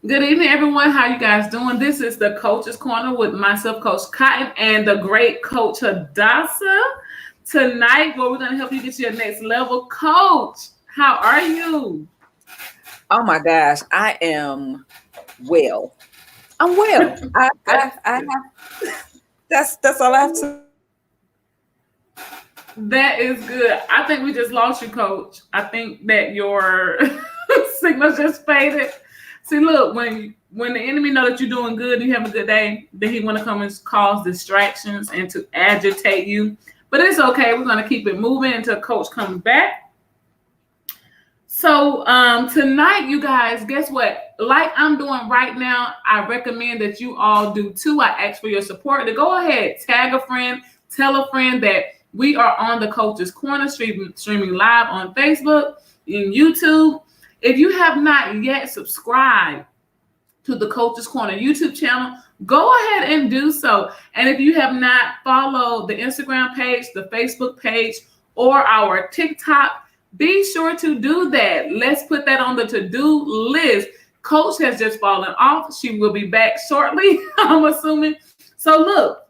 Good evening, everyone. How you guys doing? This is the Coach's Corner with myself, Coach Cotton, and the great Coach Hadassah. Tonight, where we're going to help you get to your next level. Coach, how are you? Oh my gosh, I am well. I'm well. That's I good. have that's all I have to That is good. I think we just lost you, Coach. I think that your signal just faded. See, look, when the enemy know that you're doing good, you have a good day, then he want to come and cause distractions and to agitate you. But it's okay. We're gonna keep it moving until Coach comes back. So tonight, you guys, guess what? Like I'm doing right now, I recommend that you all do too. I ask for your support to go ahead, tag a friend, tell a friend that we are on the Coach's Corner streaming live on Facebook and YouTube. If you have not yet subscribed to the Coach's Corner YouTube channel, go ahead and do so. And if you have not followed the Instagram page, the Facebook page, or our TikTok, be sure to do that. Let's put that on the to-do list. Coach has just fallen off. She will be back shortly, I'm assuming. So look,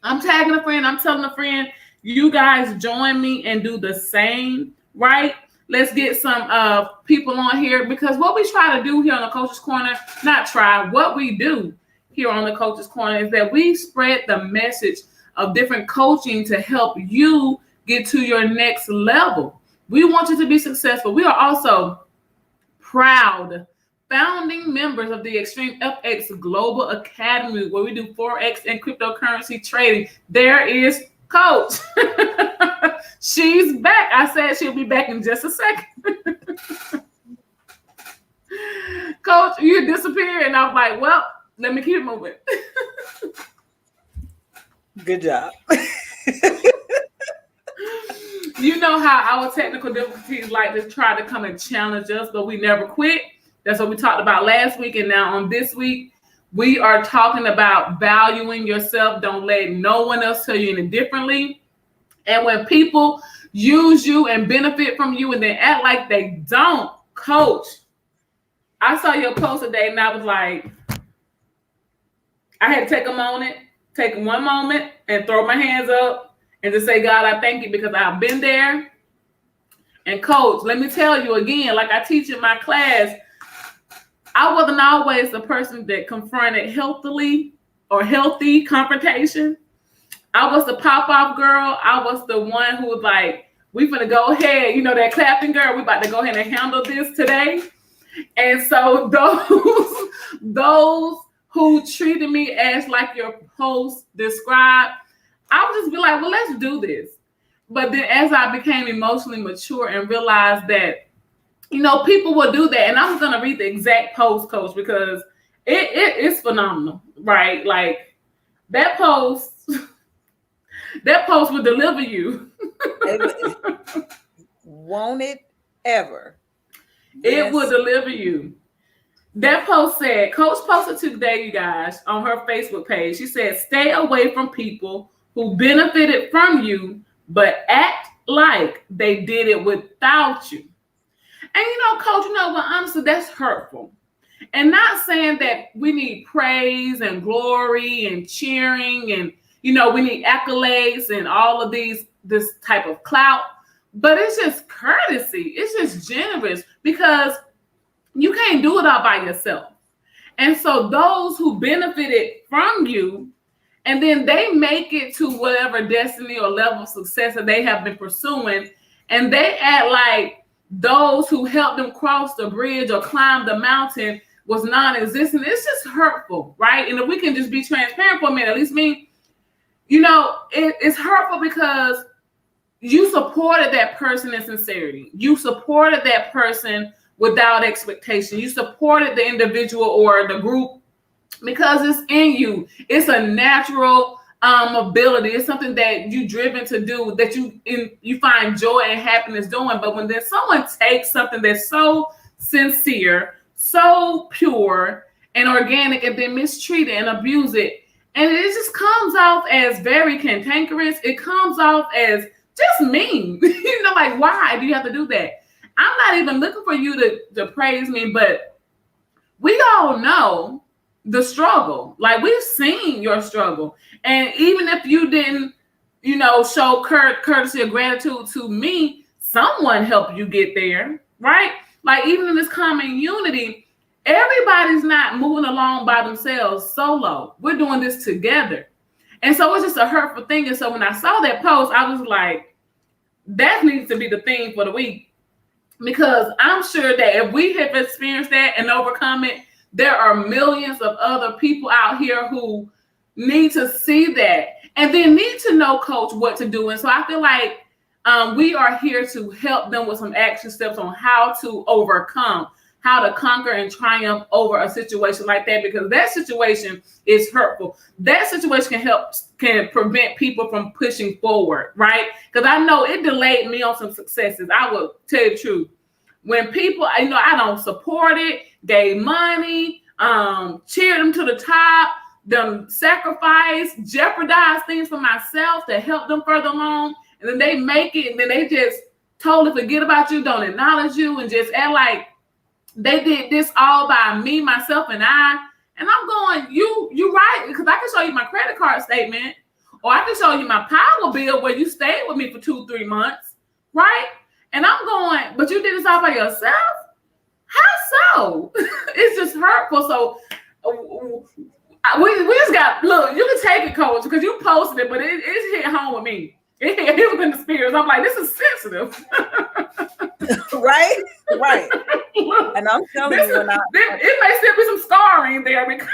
I'm tagging a friend. I'm telling a friend, you guys join me and do the same, right? Let's get some people on here because what we try to do here on the Coach's Corner, not try, what we do here on the Coach's Corner is that we spread the message of different coaching to help you get to your next level. We want you to be successful. We are also proud founding members of the Extreme FX Global Academy, where we do Forex and cryptocurrency trading. There is Coach. She's back. I said she'll be back in just a second. Coach, you disappeared, and I was like, well, let me keep it moving. good job. You know how our technical difficulties like to try to come and challenge us, but we never quit. That's what we talked about last week. And now on this week, we are talking about valuing yourself. Don't let no one else tell you any differently. And when people use you and benefit from you and then act like they don't, Coach, I saw your post today and I was like, I had to take one moment and throw my hands up and just say, God, I thank you because I've been there. And Coach, let me tell you again, like I teach in my class, I wasn't always the person that confronted healthily or healthy confrontation. I was the pop-off girl. I was the one who was like, we finna go ahead, that clapping girl, we about to go ahead and handle this today. And so those who treated me as like your post described, I would just be like, well, let's do this. But then as I became emotionally mature and realized that, people will do that. And I'm going to read the exact post, Coach, because it's phenomenal, right? Like that post will deliver you. Won't it ever? It will deliver you. That post said, Coach posted today, you guys, on her Facebook page. She said, stay away from people who benefited from you, but act like they did it without you. And Coach, what, honestly, that's hurtful. And not saying that we need praise and glory and cheering and, we need accolades and all of this type of clout, but it's just courtesy. It's just generous because you can't do it all by yourself. And so those who benefited from you, and then they make it to whatever destiny or level of success that they have been pursuing, and they act like those who helped them cross the bridge or climb the mountain was non-existent. It's just hurtful, right? And if we can just be transparent for a minute, at least me, it's hurtful because you supported that person in sincerity. You supported that person without expectation. You supported the individual or the group because it's in you. It's a natural ability. It's something that you're driven to do, that you find joy and happiness doing. But when there's someone takes something that's so sincere, so pure and organic, and then mistreat it and abuse it, and it just comes off as very cantankerous. It comes off as just mean. Like, why do you have to do that? I'm not even looking for you to praise me, but we all know the struggle. Like, we've seen your struggle. And even if you didn't, show courtesy or gratitude to me, someone helped you get there, right? Like, even in this common unity, everybody's not moving along by themselves solo. We're doing this together. And so it's just a hurtful thing. And so when I saw that post, I was like, that needs to be the theme for the week. Because I'm sure that if we have experienced that and overcome it, there are millions of other people out here who need to see that and then need to know, Coach, what to do. And so I feel like we are here to help them with some action steps on how to overcome, how to conquer and triumph over a situation like that, because that situation is hurtful. That situation can prevent people from pushing forward, right? Because I know it delayed me on some successes. I will tell you the truth. When people, I don't support it, gave money, cheered them to the top, them sacrifice, jeopardize things for myself to help them further along, and then they make it, and then they just totally forget about you, don't acknowledge you, and just act like they did this all by me, myself, and I. And I'm going, you right, because I can show you my credit card statement, or I can show you my power bill where you stayed with me for 2-3 months, right? And I'm going, but you did this all by yourself? How so? It's just hurtful. So we just got, look, you can take it, Coach, because you posted it, but it hit home with me. It was in the spirits. I'm like, this is sensitive. Right. And I'm telling you, it may still be some scarring there because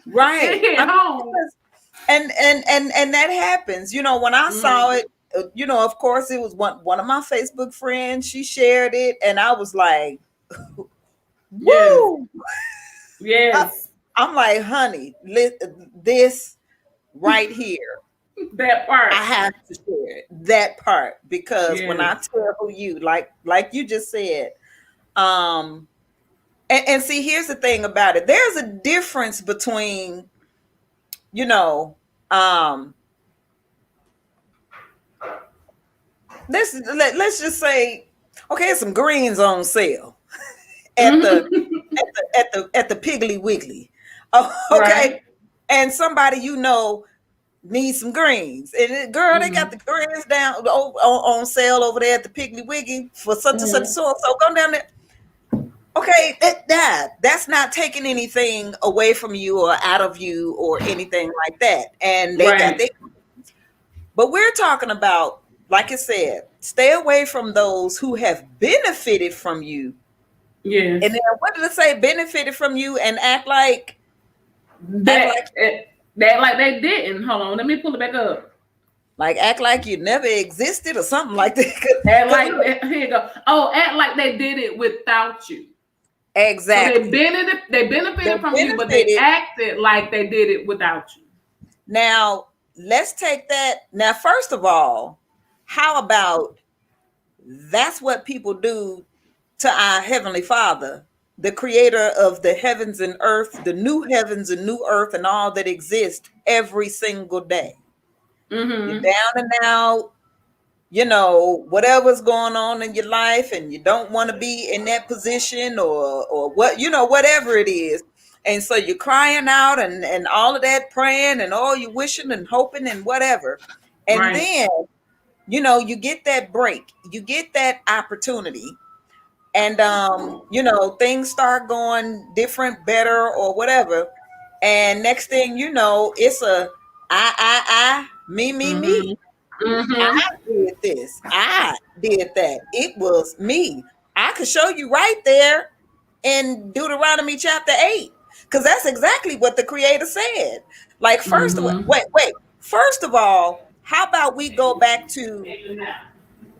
right. it hit home. And that happens. When I saw it, of course, it was one of my Facebook friends. She shared it, and I was like, woo! Yes. I'm like, honey, this right here. That part. I have to share it. That part. Because when I tell you, like you just said, and see, here's the thing about it. There's a difference between, let's just say, okay, some greens on sale at the Piggly Wiggly. Oh, okay. Right. And somebody needs some greens. And girl, they got the greens down on sale over there at the Piggly Wiggly for such and such so go down there. Okay, that's not taking anything away from you or out of you or anything like that. And they got but we're talking about, like I said, stay away from those who have benefited from you. Yes. And then what did it say? Benefited from you and act like they didn't. Hold on, let me pull it back up. Like act like you never existed or something like that. Here you go. Oh, act like they did it without you. Exactly. So they benefited from you, but they acted like they did it without you. Now, let's take that. Now, first of all, how about that's what people do to our Heavenly Father, the creator of the heavens and earth, the new heavens and new earth and all that exists every single day. Mm-hmm. You're down and out, whatever's going on in your life and you don't want to be in that position or what, whatever it is. And so you're crying out and all of that praying and all you wishing and hoping and whatever. And then, you get that break, you get that opportunity. And, things start going different, better, or whatever. And next thing you know, it's a me. Mm-hmm. I did this. I did that. It was me. I could show you right there in Deuteronomy chapter 8, because that's exactly what the Creator said. Like, first of all, wait. First of all, how about we go back to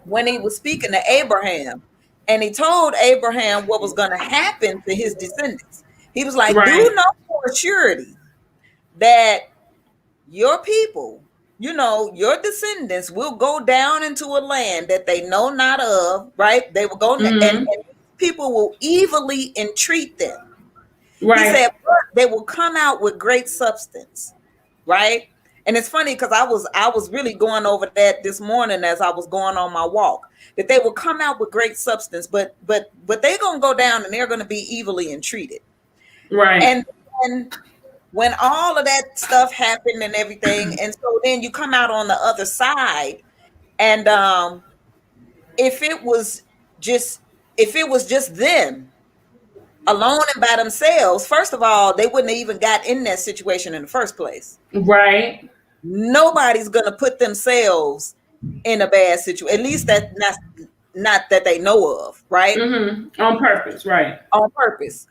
when he was speaking to Abraham? And he told Abraham what was going to happen to his descendants. He was like, do know for surety that your people, your descendants will go down into a land that they know not of, right? They will go and people will evilly entreat them. Right. He said, they will come out with great substance, right? And it's funny because I was really going over that this morning as I was going on my walk, that they will come out with great substance, but they're gonna go down and they're gonna be evilly entreated. Right. And when all of that stuff happened and everything, and so then you come out on the other side, and if it was just them alone and by themselves, first of all, they wouldn't have even got in that situation in the first place. Right. Nobody's gonna put themselves in a bad situation. At least that's not that they know of, right? Mm-hmm. On purpose, right? On purpose.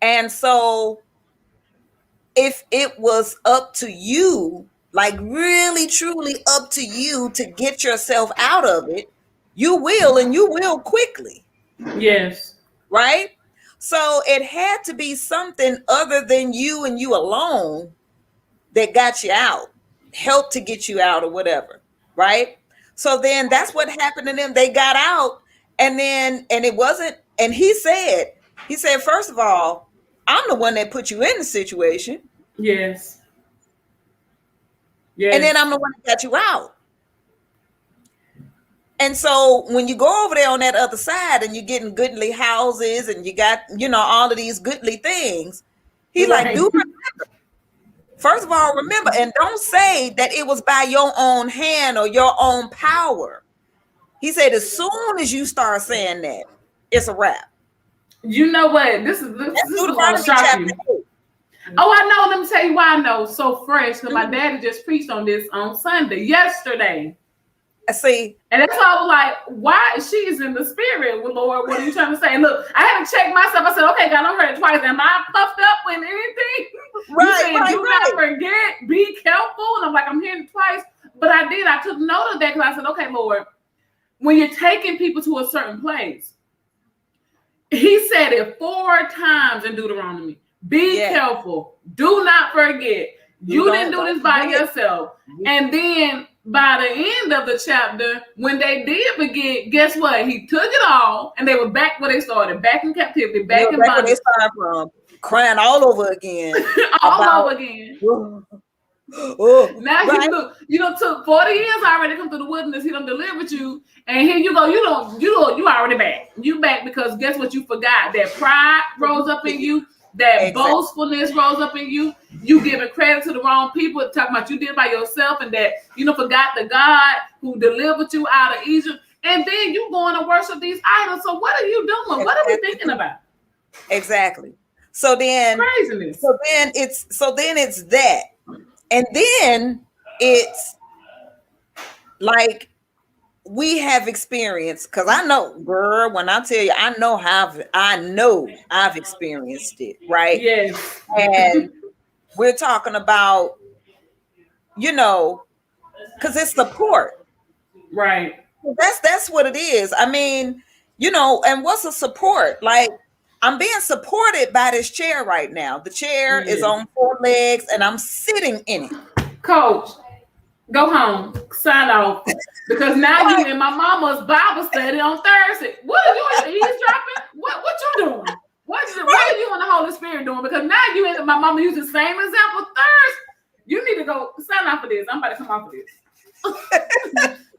And so, if it was up to you, like really truly up to you to get yourself out of it, you will, and you will quickly. Yes. Right? So it had to be something other than you and you alone that got you out, helped to get you out or whatever. Right? So then that's what happened to them. They got out, and it wasn't, and he said, first of all, I'm the one that put you in the situation. Yes. Yes. And then I'm the one that got you out. And so when you go over there on that other side and you're getting goodly houses and you got, all of these goodly things, he's right. like, do remember. First of all, remember, and don't say that it was by your own hand or your own power. He said, as soon as you start saying that, it's a wrap. You know what? This is gonna shock you. 8. Oh, I know. Let me tell you why I know. So fresh. Because my daddy just preached on this on Sunday, yesterday. I see. And that's why I was like, why? She's in the spirit. Well, Lord, what are you trying to say? And look, I had to check myself. I said, okay, God, I heard it twice. Am I puffed up with anything? Right, do not forget, be careful. And I'm like, I'm hearing it twice. But I did. I took note of that because I said, okay, Lord, when you're taking people to a certain place, he said it 4 times in Deuteronomy. Be careful. Do not forget. You didn't do this by yourself. And then by the end of the chapter, when they did forget, guess what? He took it all and they were back where they started, back in captivity, back in bondage. Where they started from, crying all over again. Over again. Now he took 40 years already to come through the wilderness. He done delivered you, and here you go. You already back. You back because guess what? You forgot that pride rose up in you. That boastfulness rose up in you. You giving credit to the wrong people, talking about you did it by yourself, and that forgot the God who delivered you out of Egypt. And then you going to worship these idols. So what are you doing? What are we thinking about? Exactly. So then craziness. So then it's that, and then it's like we have experienced, because I know, girl, when I tell you, I know I've experienced it, right? Yes. And we're talking about, because it's support. Right. That's what it is. I mean, and what's a support? Like, I'm being supported by this chair right now. The chair is on 4 legs and I'm sitting in it. Coach, go home, sign off. Because now you in my mama's Bible study on Thursday. What are you eavesdropping? What you doing? What are you and the Holy Spirit doing? Because now you and my mama use the same example Thursday. You need to go sign off for this. I'm about to come off of this.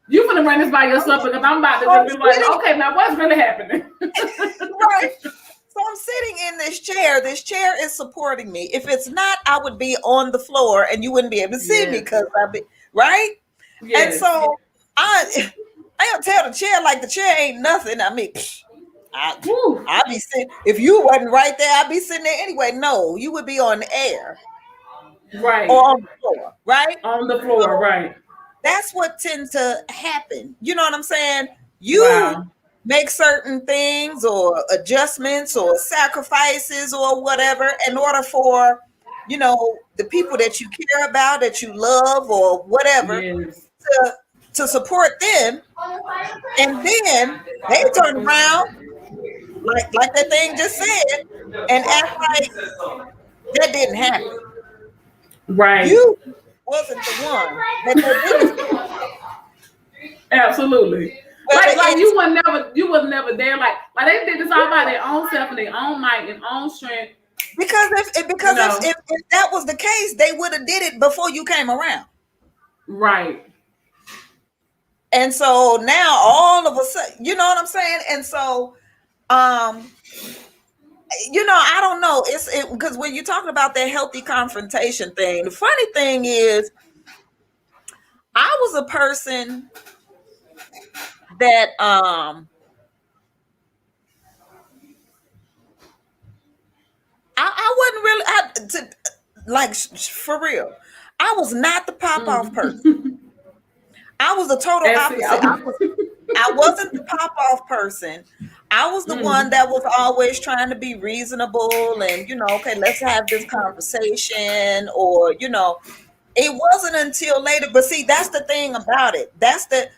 You finna run this by yourself because I'm about to just be like, okay, now what's really happening? Right. So I'm sitting in this chair. This chair is supporting me. If it's not, I would be on the floor and you wouldn't be able to see me because I'd be right. Yes. And so I don't tell the chair like the chair ain't nothing. I mean, I'd be sitting. If you wasn't right there, I'd be sitting there anyway. No, you would be on the air. Right. Or on the floor. Right? On the floor, right. That's what tends to happen. You know what I'm saying? You make certain things or adjustments or sacrifices or whatever in order for, the people that you care about, that you love or whatever, to support them. And then they turn around like that thing just said and act like that didn't happen. Right. You wasn't the one that did it. Absolutely. Like you were never there. Like they did this all by their own self and their own might and own strength. Because if that was the case, they would have did it before you came around. Right. And so now all of a sudden, you know what I'm saying? And so, I don't know. It's because when you're talking about that healthy confrontation thing, the funny thing is, I was a person that I wasn't really for real. I was not the pop off person. I was the total opposite. I wasn't the pop off person. I was the one that was always trying to be reasonable and, okay, let's have this conversation, or, it wasn't until later. But see, that's the thing about it. That's the,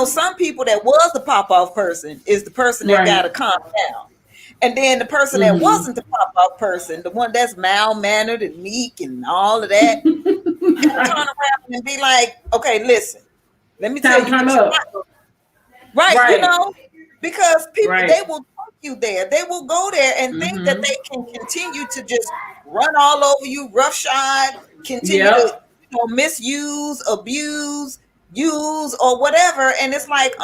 some people that was the pop off person is the person that got to calm down. And then the person that wasn't the pop off person, the one that's mild mannered and meek and all of that, turn around and be like, okay, listen, let me tell you. Right, because people, they will take you there. They will go there and think that they can continue to just run all over you, roughshod, continue to misuse, abuse, use, or whatever. And it's like,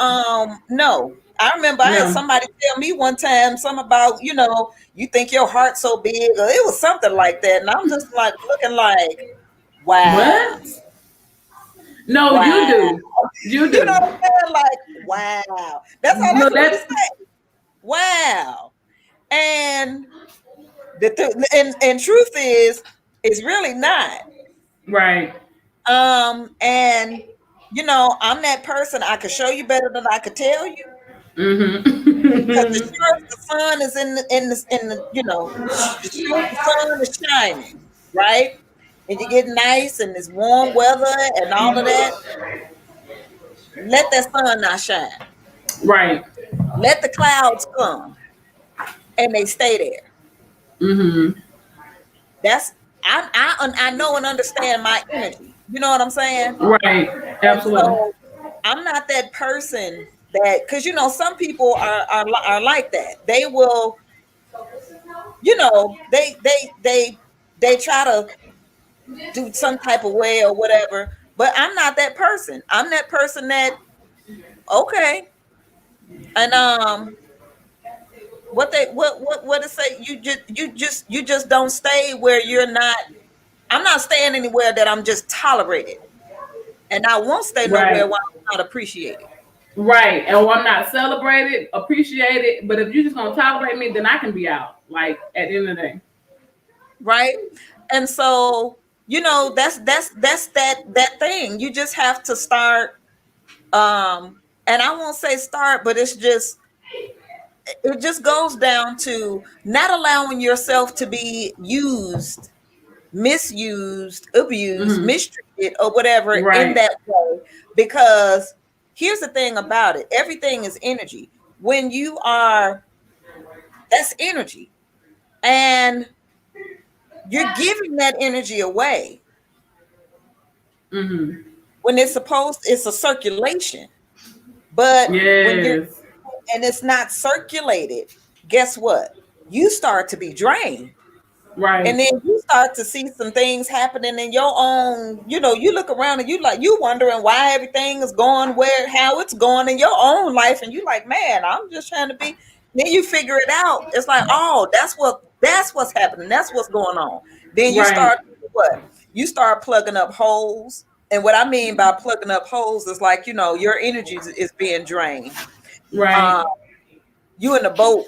no. I remember I had somebody tell me one time something about, you think your heart's so big, or it was something like that. And I'm just like looking like, wow. What? No, wow. You do. You do. You know what I'm saying? Like, wow. That's all I can say. Wow. And and truth is, it's really not. Right. And I'm that person. I could show you better than I could tell you. Because the sun is in the the sun is shining, right? And you get nice and it's warm weather and all of that. Let that sun not shine. Right. Let the clouds come and they stay there. That's I know and understand my energy. You know what I'm saying? Right. Absolutely. So I'm not that person that, because some people are like that. They will, they try to do some type of way or whatever. But I'm not that person. I'm that person that, okay. And what to say? You just don't stay where you're not. I'm not staying anywhere that I'm just tolerated, and I won't stay nowhere where I'm not appreciated. Right, and I'm not celebrated, appreciated. But if you're just gonna tolerate me, then I can be out. Like at the end of the day, right? And so that's that thing. You just have to start. And I won't say start, but it just goes down to not allowing yourself to be used, misused, abused, mistreated, or whatever in that way. Because here's the thing about it. Everything is energy. When you are, that's energy. And you're giving that energy away. When it's a circulation. But when it's not circulated, guess what? You start to be drained. Right. And then you start to see some things happening in your own, you look around and you wondering why everything is going how it's going in your own life. And you like, man, I'm just trying to be. Then you figure it out. It's like, oh, that's what's happening. That's what's going on. Then you start what? You start plugging up holes. And what I mean by plugging up holes is like, your energy is being drained. Right. You in a boat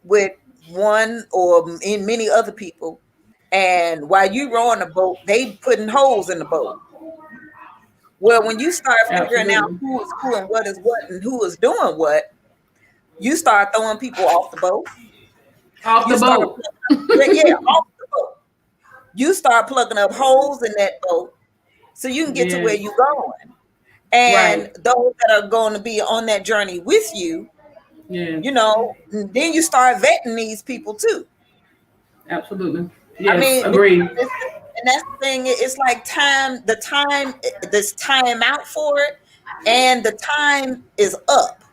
with one or in many other people, and while you rowing the boat, they putting holes in the boat. Well, when you start figuring out who is who and what is what and who is doing what, you start throwing people off the boat. Off the boat. Off the boat. You start plugging up holes in that boat so you can get to where you're going. And those that are going to be on that journey with you, then you start vetting these people too. Absolutely. Yes, I mean, agree. And that's the thing. It's like there's time out for it, and the time is up.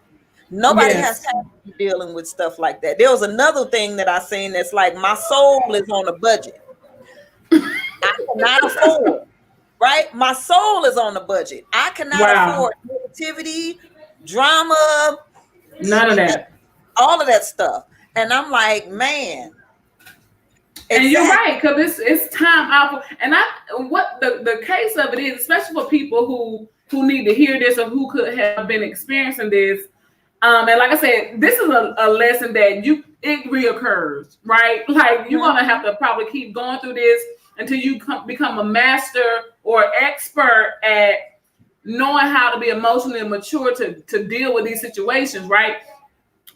Nobody has time to be dealing with stuff like that. There was another thing that I seen that's like, my soul is on a budget. I cannot afford. right? My soul is on the budget. I cannot afford negativity, drama, none of that, all of that stuff. And I'm like, man. And you're right, because it's time out for, and what the case of it is, especially for people who need to hear this or who could have been experiencing this. And like I said, this is a lesson that it reoccurs, right? Like you're gonna have to probably keep going through this until you become a master or expert at knowing how to be emotionally mature to deal with these situations, right?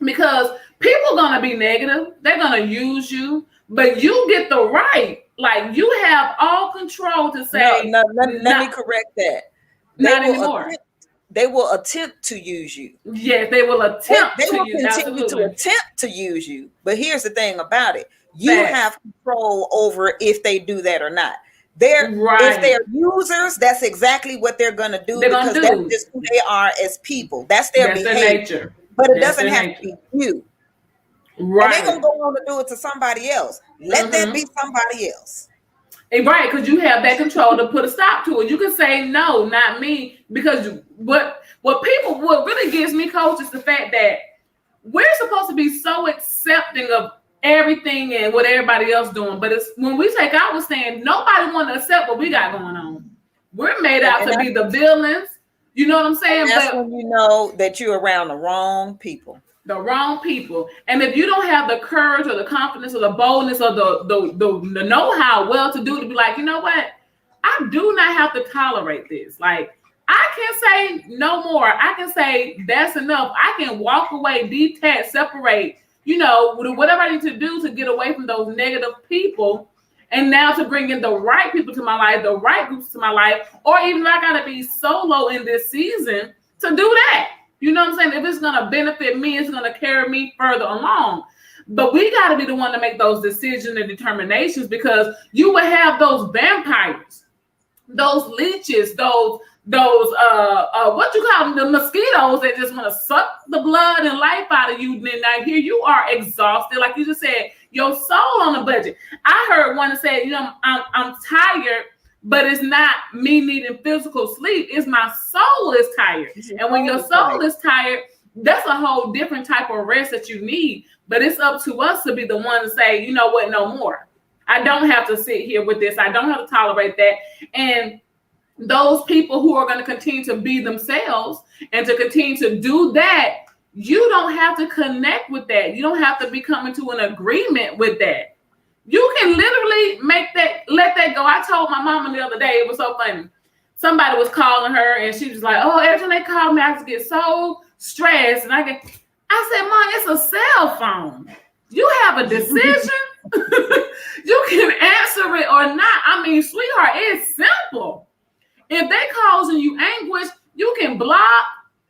Because people are gonna be negative, they're gonna use you, but you get the right, like you have all control to say. No, let me correct that. Not anymore. They will attempt to use you. Yes, they will attempt they will to use you. Continue to attempt to use you. But here's the thing about it. You have control over if they do that or not. If they're users, that's exactly what they're gonna do, because that's just who they are as people. That's their behavior. Their nature. But it doesn't have to be you. Right. And they're gonna go on to do it to somebody else. Let that be somebody else. Right, because you have that control to put a stop to it. You can say no, not me, because what really gives me, Coach, is the fact that we're supposed to be so accepting of everything and what everybody else doing. But it's when we take our stand, nobody want to accept what we got going on. We're made out to be the villains. You know what I'm saying? That's when you know that you're around the wrong people. The wrong people. And if you don't have the courage or the confidence or the boldness or the know-how well to do, to be like, you know what? I do not have to tolerate this. Like, I can say no more. I can say that's enough. I can walk away, detach, separate, whatever I need to do to get away from those negative people. And now to bring in the right people to my life, the right groups to my life, or even if I gotta be solo in this season to do that. You know what I'm saying? If it's gonna benefit me, it's gonna carry me further along. But we gotta be the one to make those decisions and determinations, because you will have those vampires, those leeches, those what you call them, the mosquitoes that just want to suck the blood and life out of you. Then now here you are exhausted, like you just said, your soul on a budget. I heard one that said, I'm tired, but it's not me needing physical sleep. It's my soul is tired. And when your soul is tired, that's a whole different type of rest that you need. But it's up to us to be the one to say, you know what, no more. I don't have to sit here with this. I don't have to tolerate that. And those people who are going to continue to be themselves and to continue to do that, you don't have to connect with that. You don't have to be coming to an agreement with that. You can literally let that go. I told my mama the other day, it was so funny. Somebody was calling her and she was like, oh, every time they call me, I just get so stressed. And I said, Mom, it's a cell phone. You have a decision. You can answer it or not. I mean, sweetheart, it's simple. If they causing you anguish, you can block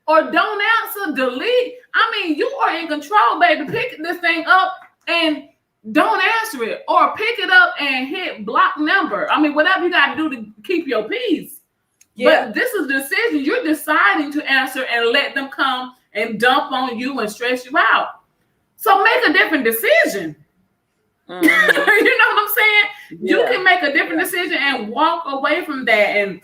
or don't answer, delete. I mean, you are in control, baby. Pick this thing up and don't answer it, or pick it up and hit block number. I mean, whatever you got to do to keep your peace. Yeah. But this is a decision. You're deciding to answer and let them come and dump on you and stress you out. So make a different decision. Mm-hmm. You know what I'm saying? Yeah. You can make a different decision and walk away from that. And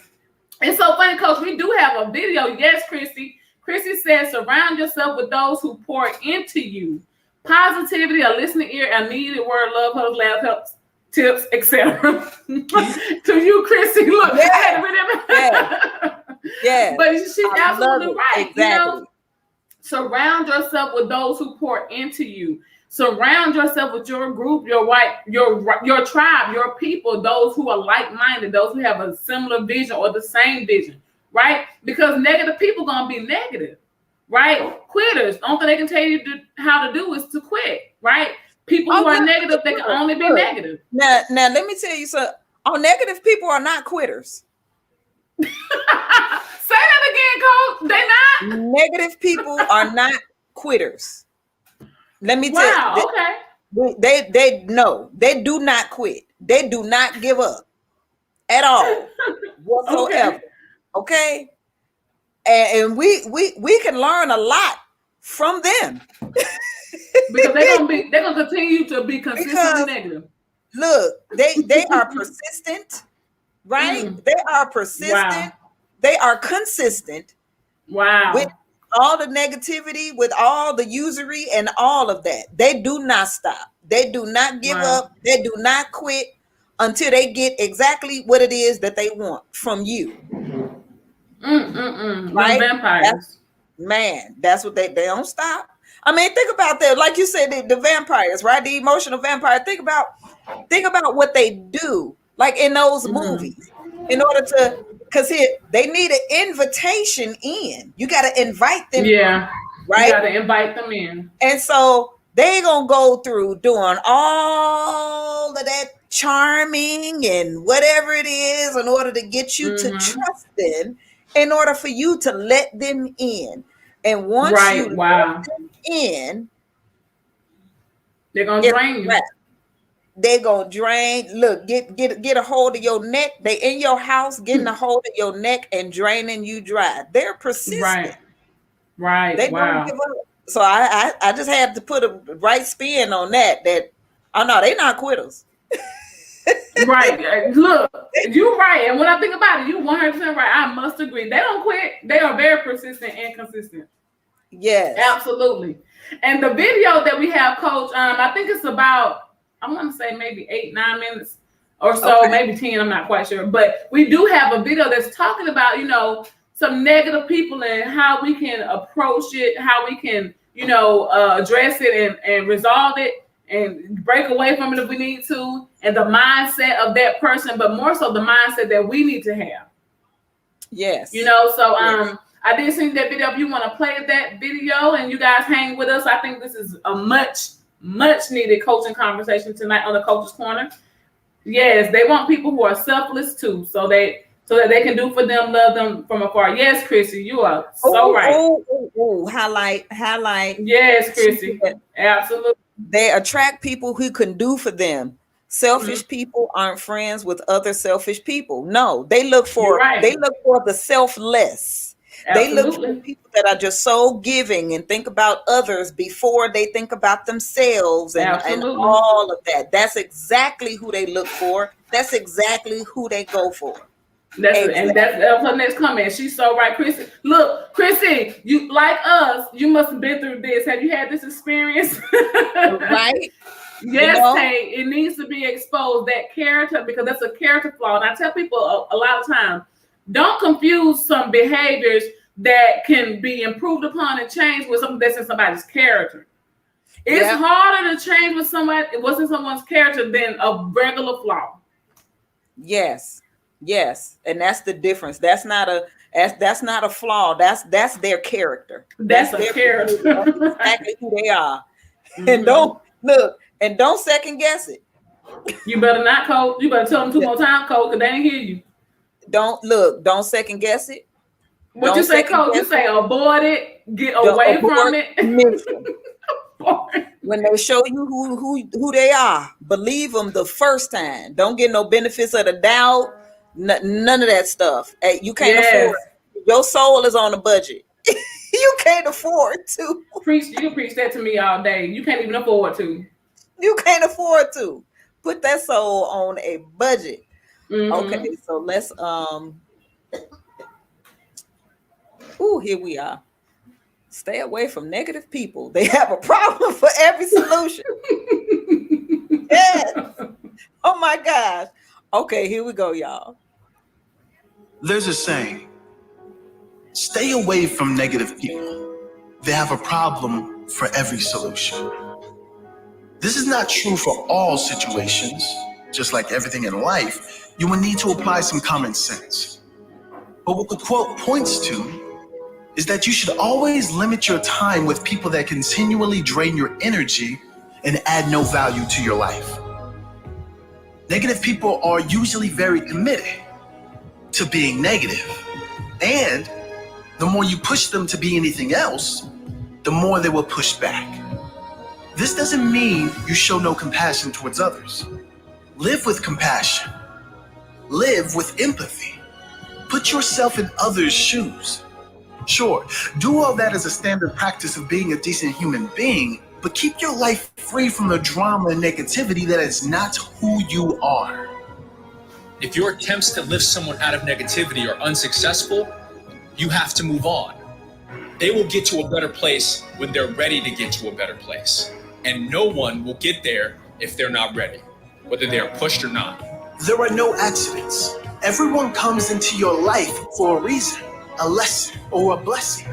it's so funny, Coach. We do have a video. Yes, Christy. Christy says, surround yourself with those who pour into you. Positivity, a listening ear, a needed word, love, hugs, laugh, helps, tips, etc. To you, Christy. Look, yeah. I had to read it. Yeah. But she's absolutely right. Exactly. Surround yourself with those who pour into you. Surround yourself with your group, your tribe, your people, those who are like-minded, those who have a similar vision or the same vision, right? Because negative people gonna be negative, right? Quitters, the only thing they can tell you how to do is to quit, right? People who are negative, they can only be negative. Now, let me tell you something. All negative people are not quitters. Say that again, Coach. They not? Negative people are not quitters. Let me tell you. Okay. They do not quit. They do not give up at all whatsoever. Okay. And we can learn a lot from them. Because they're gonna continue to be consistently negative. Look, they are persistent. right? They are persistent. Wow. They are consistent. Wow. With all the negativity, with all the usury and all of that. They do not stop. They do not give up. They do not quit until they get exactly what it is that they want from you. Right? Vampires. That's what they don't stop. I mean, think about that. Like you said, the vampires, right? The emotional vampire. Think about what they do, like in those movies, in order to, because they need an invitation in. You got to invite them. Yeah. Right. You got to invite them in. And so they gonna go through doing all of that charming and whatever it is in order to get you to trust them, in order for you to let them in. And once you let them in, they're gonna drain you. They're gonna drain. Look, get a hold of your neck. They in your house, getting a hold of your neck and draining you dry. They're persistent. Right. They don't give up. So I just had to put a right spin on that. That oh no, they not quitters. Right. Look, you're right. And when I think about it, you 100% right. I must agree. They don't quit. They are very persistent and consistent. Yes. Absolutely. And the video that we have, Coach, I think it's about, I want to say maybe 8-9 minutes or so, maybe 10, I'm not quite sure. But we do have a video that's talking about, some negative people and how we can approach it, how we can, address it and resolve it and break away from it if we need to, and the mindset of that person, but more so the mindset that we need to have. Yes. So I did see that video. If you want to play that video and you guys hang with us, I think this is a much needed coaching conversation tonight on the Coach's Corner. Yes, they want people who are selfless too, so that they can do for them, love them from afar. Yes, Chrissy, you are so right. Highlight. Yes, Chrissy, absolutely. They attract people who can do for them. Selfish people aren't friends with other selfish people. No, they look for the selfless. Absolutely. They look for people that are just so giving and think about others before they think about themselves and all of that. That's exactly who they look for. That's exactly who they go for. And that's her next comment. She's so right, Chrissy. Look, Chrissy, you like us, you must have been through this. Have you had this experience? Right. Yes, Tay, it needs to be exposed, that character, because that's a character flaw. And I tell people a lot of times, don't confuse some behaviors that can be improved upon and changed with something that's in somebody's character. It's harder to change with what's in someone's character than a regular flaw. Yes, and that's the difference. That's not a flaw. That's their character. That's their character. That's exactly who they are. And don't second guess it. You better not, Coach. You better tell them 2 more times, Coach, because they didn't hear you. Don't second guess it. What you say, Coach? You say avoid it, get away from it. When they show you who they are, believe them the first time. Don't get no benefits of the doubt. None of that stuff. Hey, you can't afford it. Your soul is on a budget. You can't afford to. You preach that to me all day. You can't even afford to. You can't afford to. Put that soul on a budget. Okay, so let's here we are. Stay away from negative people. They have a problem for every solution. Yes. Oh my gosh. Okay, here we go, y'all. There's a saying, stay away from negative people. They have a problem for every solution. This is not true for all situations. Just like everything in life, you will need to apply some common sense. But what the quote points to is that you should always limit your time with people that continually drain your energy and add no value to your life. Negative people are usually very committed to being negative, and the more you push them to be anything else, the more they will push back. This doesn't mean you show no compassion towards others. Live with compassion. Live with empathy. Put yourself in others' shoes. Sure, do all that as a standard practice of being a decent human being, but keep your life free from the drama and negativity that is not who you are. If your attempts to lift someone out of negativity are unsuccessful, you have to move on. They will get to a better place when they're ready to get to a better place. And no one will get there if they're not ready, whether they are pushed or not. There are no accidents. Everyone comes into your life for a reason, a lesson, or a blessing.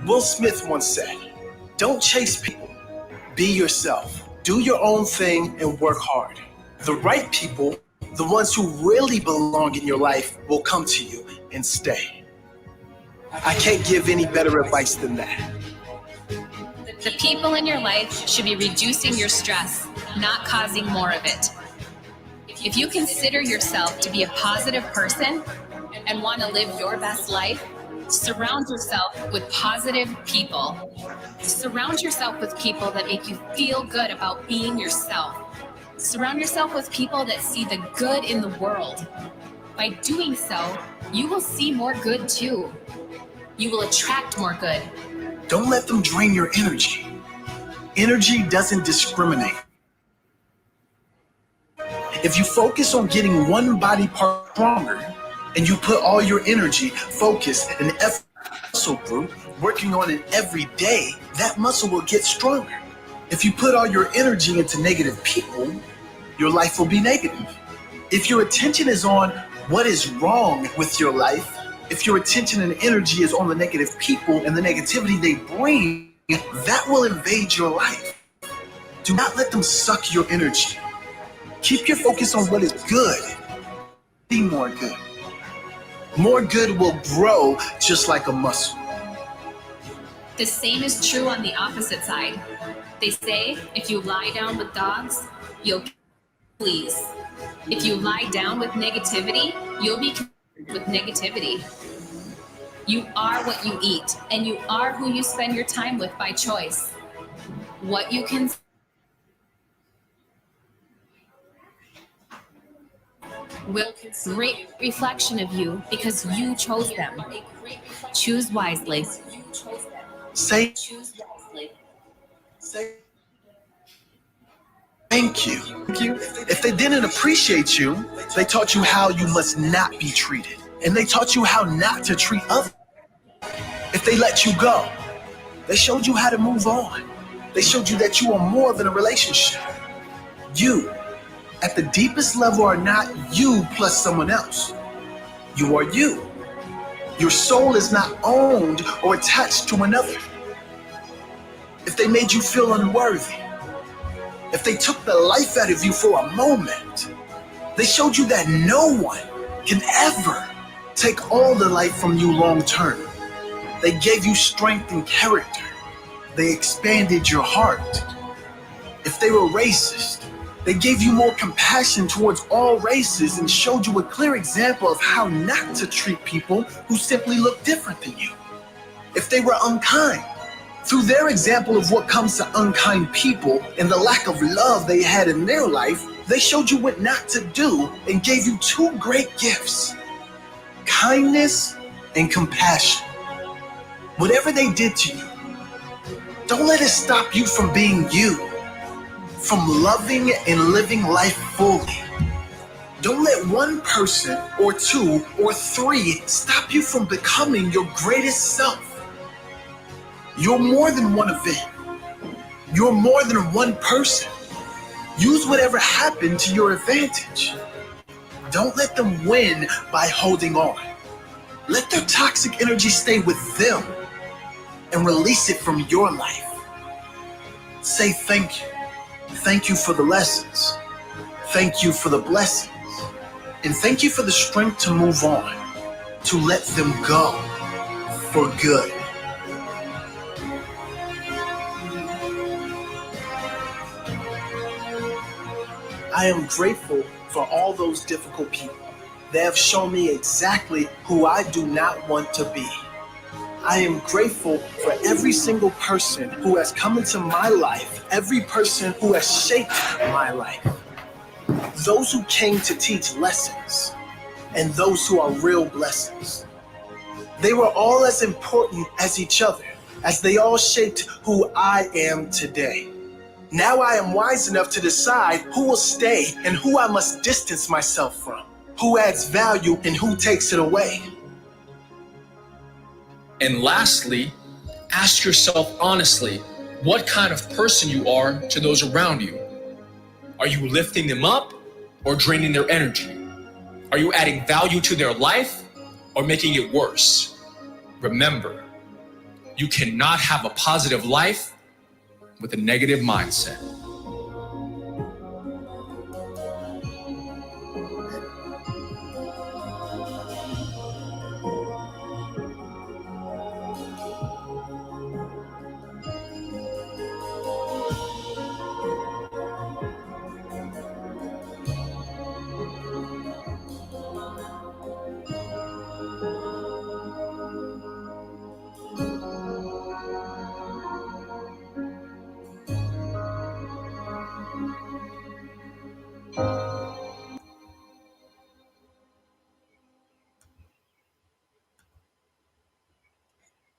Will Smith once said, "Don't chase people. Be yourself. Do your own thing and work hard. The right people, the ones who really belong in your life, will come to you and stay." I can't give any better advice than that. The people in your life should be reducing your stress, not causing more of it. If you consider yourself to be a positive person and want to live your best life, surround yourself with positive people. Surround yourself with people that make you feel good about being yourself. Surround yourself with people that see the good in the world. By doing so, you will see more good too. You will attract more good. Don't let them drain your energy. Energy doesn't discriminate. If you focus on getting one body part stronger, and you put all your energy, focus, and effort in the muscle group, working on it every day, that muscle will get stronger. If you put all your energy into negative people, your life will be negative. If your attention is on what is wrong with your life, if your attention and energy is on the negative people and the negativity they bring, that will invade your life. Do not let them suck your energy. Keep your focus on what is good. Be more good. More good will grow just like a muscle. The same is true on the opposite side. They say if you lie down with dogs, you'll fleas. If you lie down with negativity, you'll be with negativity. You are what you eat, and you are who you spend your time with by choice. What you can will a great reflection of you because you chose them. Choose wisely. Say thank you. If they didn't appreciate you, they taught you how you must not be treated. And they taught you how not to treat others. If they let you go, they showed you how to move on. They showed you that you are more than a relationship. You, at the deepest level, are not you plus someone else. You are you. Your soul is not owned or attached to another. If they made you feel unworthy, if they took the life out of you for a moment, they showed you that no one can ever take all the life from you long term. They gave you strength and character. They expanded your heart. If they were racist, they gave you more compassion towards all races and showed you a clear example of how not to treat people who simply look different than you. If they were unkind, through their example of what comes to unkind people and the lack of love they had in their life, they showed you what not to do and gave you two great gifts: kindness and compassion. Whatever they did to you, don't let it stop you from being you, from loving and living life fully. Don't let one person or two or three stop you from becoming your greatest self. You're more than one event. You're more than one person. Use whatever happened to your advantage. Don't let them win by holding on. Let their toxic energy stay with them and release it from your life. Say thank you. Thank you for the lessons. Thank you for the blessings. And thank you for the strength to move on, to let them go for good. I am grateful for all those difficult people. They have shown me exactly who I do not want to be. I am grateful for every single person who has come into my life, every person who has shaped my life. Those who came to teach lessons, and those who are real blessings. They were all as important as each other, as they all shaped who I am today. Now I am wise enough to decide who will stay and who I must distance myself from, who adds value and who takes it away. And lastly, ask yourself honestly what kind of person you are to those around you. Are you lifting them up or draining their energy? Are you adding value to their life or making it worse? Remember, you cannot have a positive life with a negative mindset.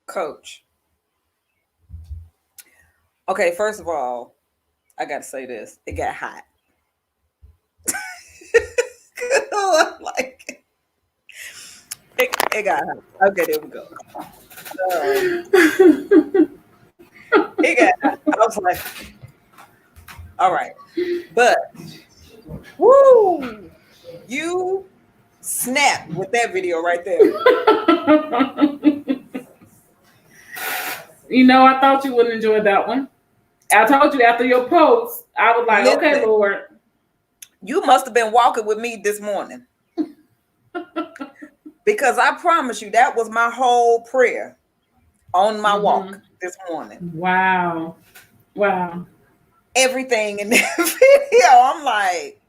Coach. Okay, first of all, I got to say this. It got hot. Like, it got hot. Okay, there we go. It got hot. I was like, all right. But, woo, you snapped with that video right there. You know, I thought you would enjoy that one. I told you after your post, I was like, Listen, okay, Lord. You must have been walking with me this morning. Because I promise you, that was my whole prayer on my walk this morning. Wow. Wow. Everything in that video, I'm like,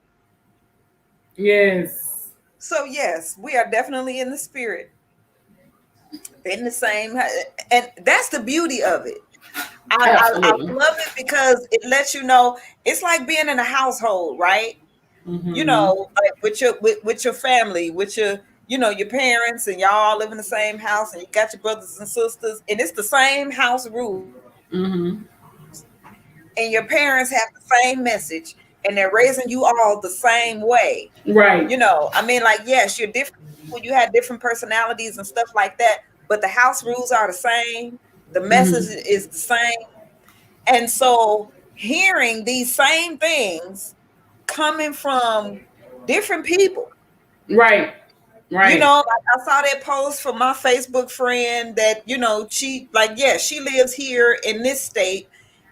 yes. So yes, we are definitely in the spirit. In the same, and that's the beauty of it. I love it because it lets you know it's like being in a household, right? You know, like with your family, with your your parents, and y'all all live in the same house, and you got your brothers and sisters, and it's the same house rule. And your parents have the same message, and they're raising you all the same way, right? You know, I mean, like, yes, you're different. You have different personalities and stuff like that, but the house rules are the same. The message is the same. And so hearing these same things coming from different people. Right. Right. You know, I saw that post from my Facebook friend that, she she lives here in this state.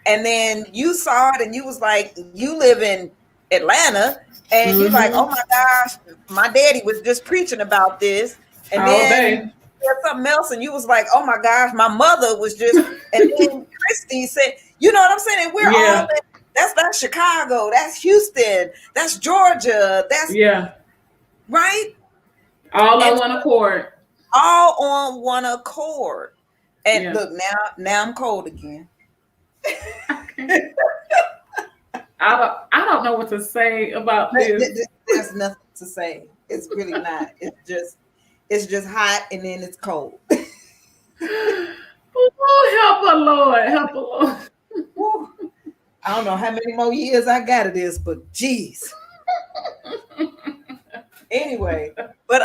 And then you saw it and you was like, you live in Atlanta. And you're like, oh my gosh, my daddy was just preaching about this. And then there's something else, and you was like, oh my gosh, my mother was just, and then Christy said, you know what I'm saying? And we're all, that's Chicago, that's Houston, that's Georgia, that's right? All on one accord. All on one accord. And look, now I'm cold again. I don't know what to say about this. There's nothing to say. It's really not. It's just hot, and then it's cold. Oh, help her, Lord. Help her, Lord. I don't know how many more years I got of this, but geez. Anyway, but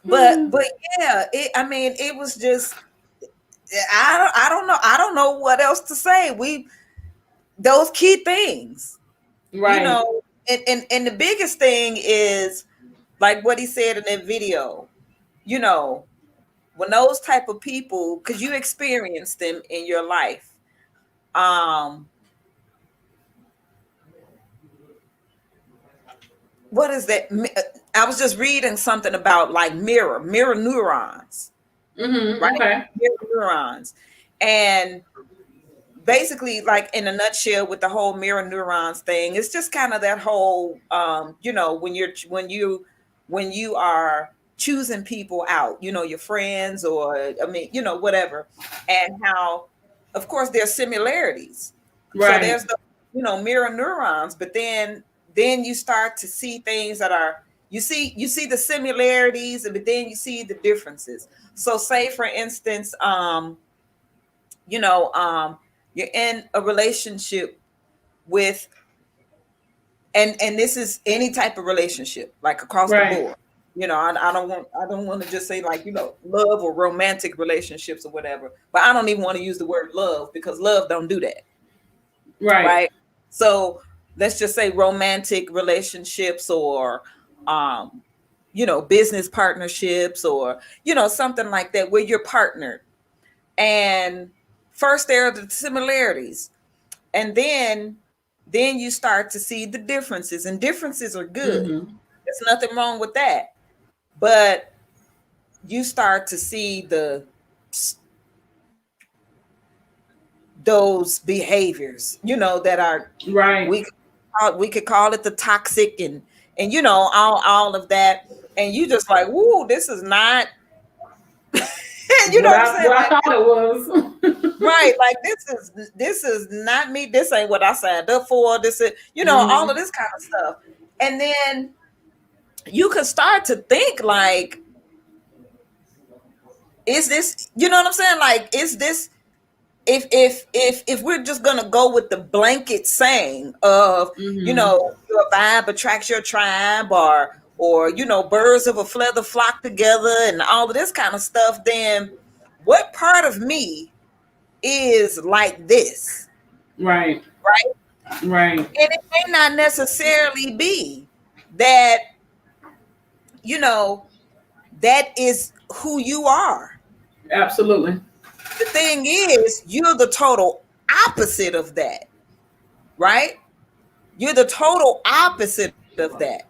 yeah, it was just, I don't know what else to say. Those key things, right? You know, and the biggest thing is like what he said in that video. You know, when those type of people, because you experienced them in your life, what is that? I was just reading something about like mirror neurons, right? Okay. Mirror neurons, and basically, like in a nutshell, with the whole mirror neurons thing, it's just kind of that whole, when you are choosing people out, your friends, or whatever, and how, of course, there's similarities, right? So there's the mirror neurons, but then you start to see things that are, you see the similarities, but then you see the differences. So say for instance, you're in a relationship with and this is any type of relationship, like across Right. the board. You know, I don't want to just say like, you know, love or romantic relationships or whatever, but I don't even want to use the word love because love don't do that. Right. Right. So let's just say romantic relationships or, you know, business partnerships or, you know, something like that where you're partnered. And first there are the similarities. And then you start to see the differences, and differences are good. Mhm. There's nothing wrong with that. But you start to see those behaviors, you know, that are Right. we could call it the toxic and you know, all of that. And you just like, woo, this is not you know what I'm saying? What I Like, thought it was. right, like this is not me. This ain't what I signed up for. This is, you know, all of this kind of stuff. And then you could start to think like, is this, you know what I'm saying? Like, is this, if we're just gonna go with the blanket saying of, you know, your vibe attracts your tribe, or you know, birds of a feather flock together and all of this kind of stuff, then what part of me is like this? Right. Right. Right. And it may not necessarily be that, you know, that is who you are. Absolutely. The thing is, you're the total opposite of that, right? You're the total opposite of that.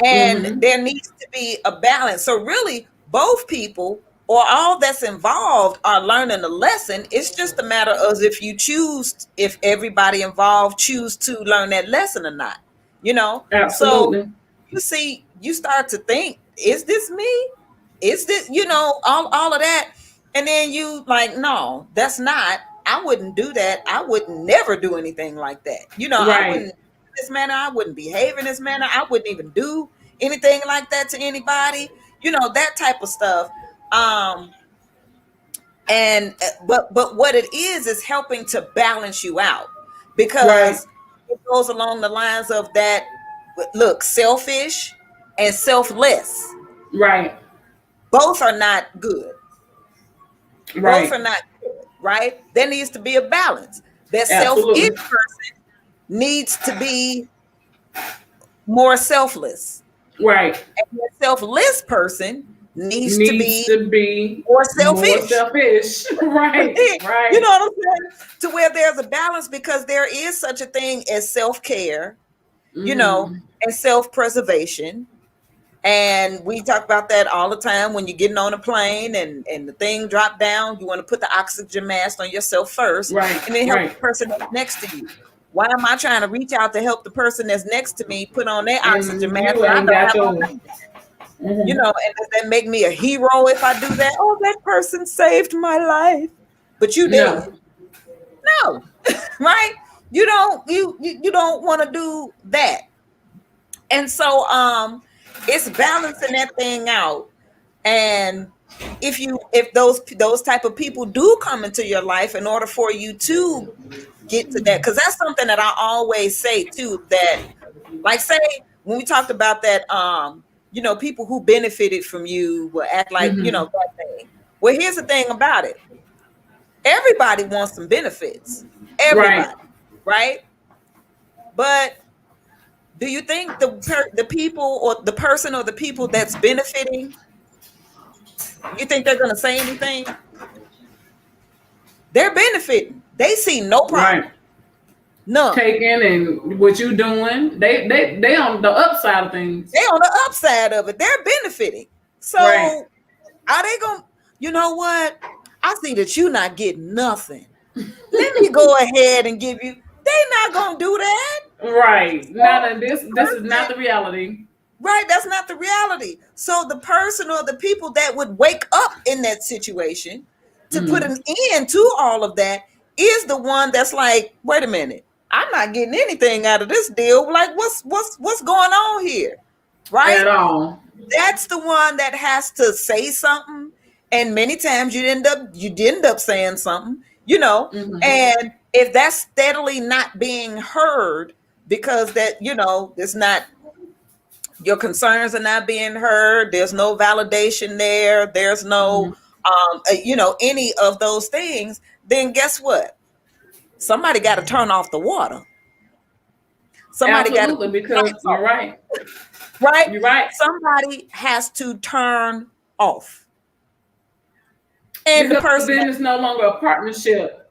And there needs to be a balance. So really, both people or all that's involved are learning a lesson. It's just a matter of if everybody involved choose to learn that lesson or not, you know? Absolutely. So you see, you start to think, is this me? Is this, you know, all of that? And then you like, no, that's not. I wouldn't do that. I would never do anything like that. You know, I wouldn't in this manner. I wouldn't behave in this manner. I wouldn't even do anything like that to anybody. You know, that type of stuff. And but what it is helping to balance you out, because it goes along the lines of that. Look, selfish and selfless. Right. Both are not good. Right. Both are not good, right? There needs to be a balance. That Absolutely. selfish person needs to be more selfless. Right. And the selfless person needs to be more selfish. Right. Right. You know what I'm saying? To where there's a balance, because there is such a thing as self-care, you know, and self-preservation. And we talk about that all the time when you're getting on a plane and the thing dropped down. You want to put the oxygen mask on yourself first, right, and then help the person that's next to you. Why am I trying to reach out to help the person that's next to me put on their oxygen mask? You know, and does that make me a hero if I do that? Oh, that person saved my life, but you did. No. Right? You don't want to do that. And so it's balancing that thing out. And if those type of people do come into your life, in order for you to get to that, because that's something that I always say too, that like, say when we talked about that, you know, people who benefited from you will act like, you know, that thing. Well, here's the thing about it. Everybody wants some benefits. Everybody, right? But do you think the people or the person or the people that's benefiting, you think they're going to say anything? They're benefiting. They see no problem. No. Taking and what you doing, they on the upside of things. They on the upside of it. They're benefiting. So are they going to, you know what? I see that you're not getting nothing. Let me go ahead and give you. They're not going to do that. Right. So this is not the reality. Right. That's not the reality. So the person or the people that would wake up in that situation to put an end to all of that is the one that's like, wait a minute, I'm not getting anything out of this deal. Like, what's going on here? Right? At all. That's the one that has to say something. And many times you end up saying something, you know, and if that's steadily not being heard, because that, there's not, your concerns are not being heard. There's no validation there. There's no, any of those things. Then guess what? Somebody got to turn off the water. Somebody got to, because you're right. Right? You're right. Somebody has to turn off. And because the person, then it's no longer a partnership.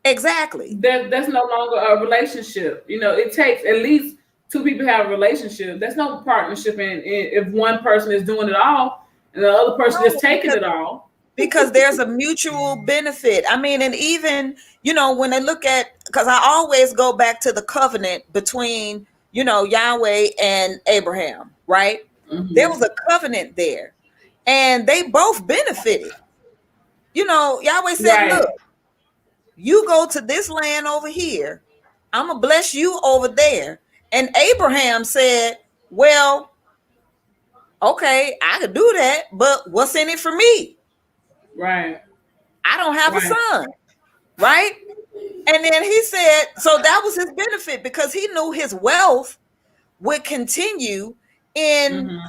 Exactly. That's no longer a relationship. It takes at least two people to have a relationship. That's no partnership. And if one person is doing it all and the other person is taking it all. Because there's a mutual benefit. I mean, and even, when they look at, because I always go back to the covenant between, Yahweh and Abraham, right? Mm-hmm. There was a covenant there and they both benefited. Yahweh said, right. Look, you go to this land over here. I'm going to bless you over there. And Abraham said, well, okay, I could do that, but what's in it for me? Right. I don't have a son. Right. And then he said, so that was his benefit because he knew his wealth would continue in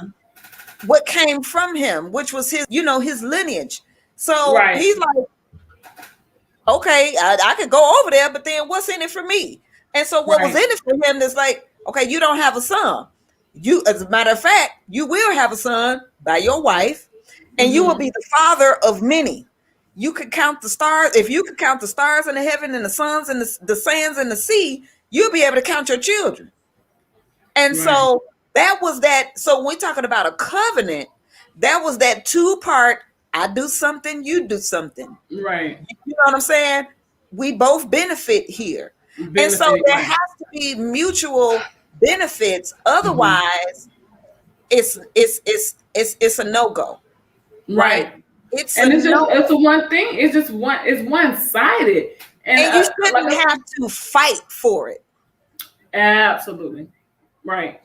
what came from him, which was his, his lineage. So he's like, okay, I could go over there, but then what's in it for me? And so what was in it for him is like, okay, you don't have a son. You, as a matter of fact, you will have a son by your wife, and you will be the father of many. You could count the stars. If you could count the stars in the heaven and the suns and the sands in the sea, you'll be able to count your children. And so that was that. So when we're talking about a covenant, that was that two-part, I do something, you do something. Right. You know what I'm saying? We both benefit here. And so there has to be mutual benefits. Otherwise, it's a no-go. Right. It's a one thing. It's one-sided. And you shouldn't have to fight for it. Absolutely. Right.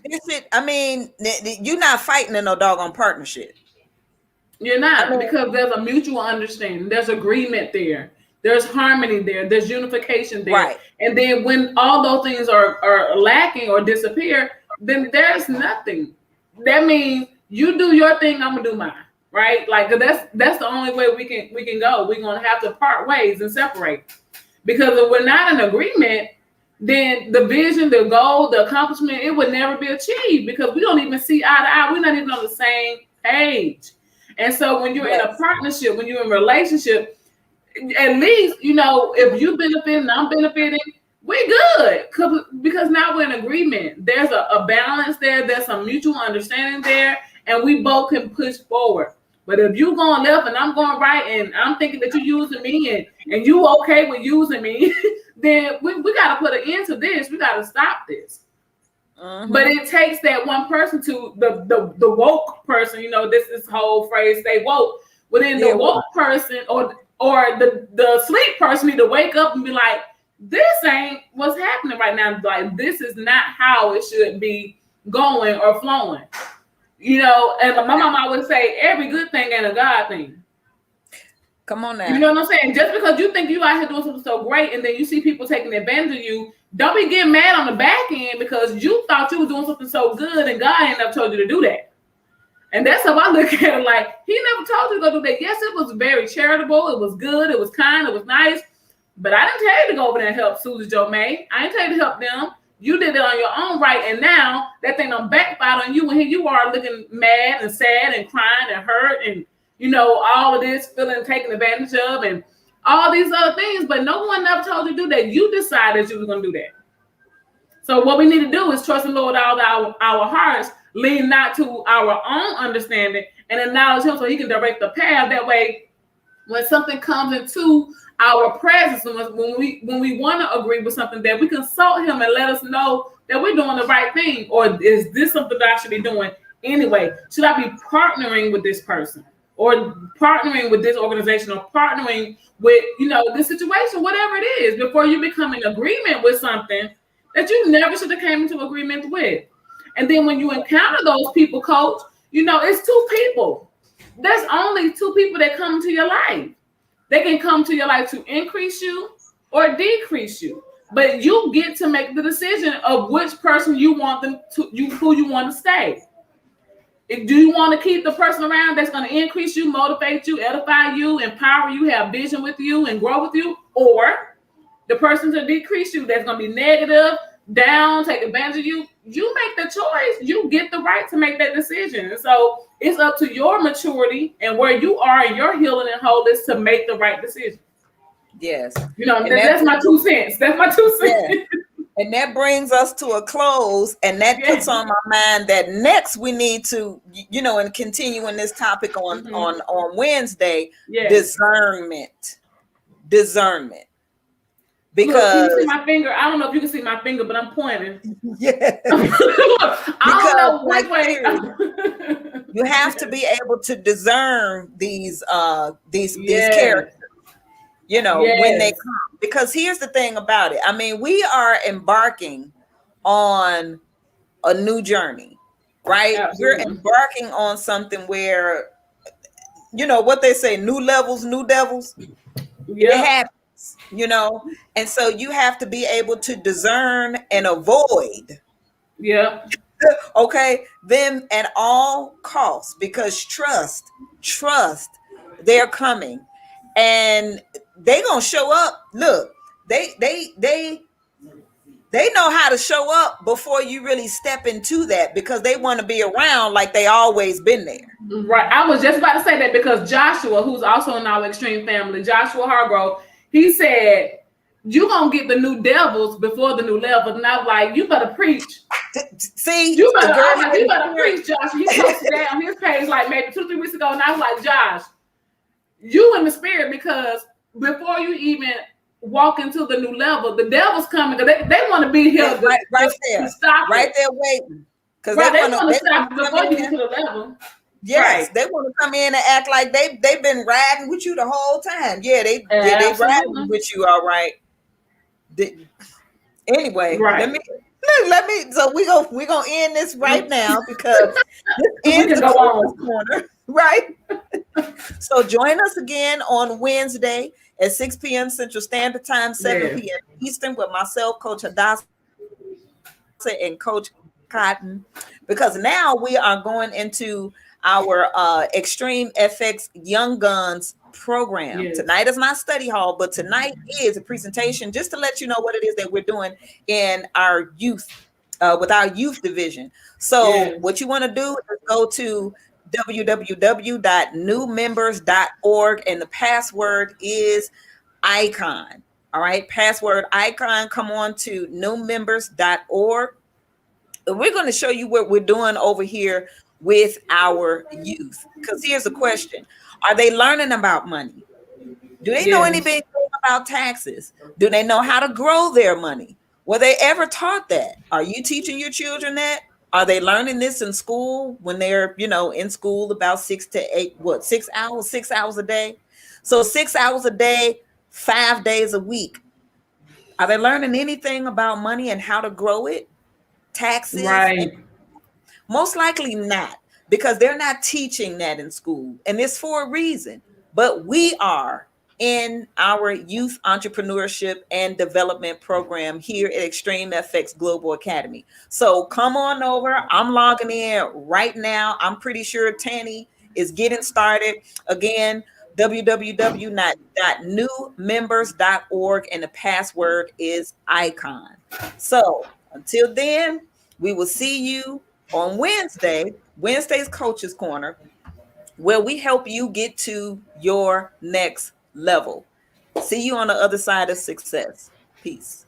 You're not fighting in no doggone partnership. You're not, because there's a mutual understanding. There's agreement there. There's harmony there. There's unification there. Right. And then when all those things are lacking or disappear, then there's nothing. That means you do your thing, I'm gonna do mine. Right? Like that's the only way we can go. We're gonna have to part ways and separate. Because if we're not in agreement, then the vision, the goal, the accomplishment, it would never be achieved because we don't even see eye to eye. We're not even on the same page. And so when you're in a partnership, when you're in a relationship, at least, if you benefit and I'm benefiting, we're good. Because now we're in agreement. There's a balance there. There's some mutual understanding there. And we both can push forward. But if you going left and I'm going right and I'm thinking that you're using me and you okay with using me, then we got to put an end to this. We got to stop this. But it takes that one person to the woke person, this whole phrase, stay woke. But then the woke person or the sleep person need to wake up and be like, this ain't what's happening right now. Like, this is not how it should be going or flowing. And my mom always say, every good thing ain't a God thing. Come on now. You know what I'm saying? Just because you think you out here doing something so great and then you see people taking advantage of you, don't be getting mad on the back end because you thought you was doing something so good and God ain't never told you to do that. And that's how I look at it. Like, he never told you to go do that. Yes, it was very charitable. It was good. It was kind. It was nice. But I didn't tell you to go over there and help Susie Joe May. I didn't tell you to help them. You did it on your own right. And now that thing done backfired on you. And here you are looking mad and sad and crying and hurt and, all of this feeling taken advantage of and all these other things. But no one ever told you to do that. You decided you were going to do that. So what we need to do is trust the Lord out of our hearts, lean not to our own understanding, and acknowledge him so he can direct the path. That way, when something comes into our presence, when we want to agree with something, that we consult him and let us know that we're doing the right thing. Or is this something that I should be doing anyway? Should I be partnering with this person or partnering with this organization or partnering with, this situation, whatever it is, before you become in agreement with something that you never should have came into agreement with. And then when you encounter those people, Coach, it's two people. There's only two people that come into your life. They can come to your life to increase you or decrease you. but you get to make the decision of which person you want them to, who you want to stay. Do you want to keep the person around that's going to increase you, motivate you, edify you, empower you, have vision with you, and grow with you? Or the person to decrease you that's going to be negative, down, take advantage of you? You make the choice. You get the right to make that decision. So it's up to your maturity and where you are in your healing and wholeness to make the right decision. Yes. You know, that's my 2 cents. That's my 2 cents. Yeah. And that brings us to a close, and that puts on my mind that next we need to, you know, and continuing this topic on on Wednesday, discernment. Because look, you see my finger. I don't know if you can see my finger, but I'm pointing. Yeah. I don't know which way. You have to be able to discern these characters, you know, when they come. Because here's the thing about it. I mean, we are embarking on a new journey, right? Absolutely. We're embarking on something where, you know, what they say, new levels, new devils. It happens, you know, and so you have to be able to discern and avoid. Yeah. Okay, them at all costs, because trust, they're coming. And they gonna show up. Look, they know how to show up before you really step into that, because they want to be around like they always been there. Right. I was just about to say that, because Joshua, who's also in our extreme family, Joshua Hargrove, he said, "You gonna get the new devils before the new level." And I was like, "You better preach." See, you better preach, Josh. He posted that on his page like maybe 2-3 weeks ago, and I was like, "Josh, you in the spirit, because before you even walk into the new level, the devil's coming, because they want to be here right there, waiting, because they want to stop before you get to the level." Yes, they want to come in and act like they've been riding with you the whole time. Yeah, they riding with you, all right. Anyway, let me. So we gonna end this right now, because this ends the corner, right? So join us again on Wednesday at 6 p.m. Central Standard Time, 7 p.m. Eastern, with myself, Coach Hadassah, and Coach Cotton, because now we are going into our Extreme FX Young Guns program. Yes. Tonight is not study hall, but tonight is a presentation just to let you know what it is that we're doing in our youth, with our youth division. So what you want to do is go to www.newmembers.org, and the password is ICON. All right, password ICON. Come on to newmembers.org. We're going to show you what we're doing over here with our youth. Because here's the question: are they learning about money? Do they know anything about taxes? Do they know how to grow their money? Were they ever taught that? Are you teaching your children that? Are they learning this in school when they're, you know, in school about 6 to 8, 6 hours, 6 hours a day? So 6 hours a day, 5 days a week. Are they learning anything about money and how to grow it? Taxes? Right. Most likely not, because they're not teaching that in school, and it's for a reason. But we are in our youth entrepreneurship and development program here at Extreme FX Global Academy. So come on over. I'm logging in right now. I'm pretty sure Tanny is getting started. Again, www.newmembers.org, and the password is ICON. So until then, we will see you on Wednesday's Coach's Corner, where we help you get to your next level. See you on the other side of success. Peace.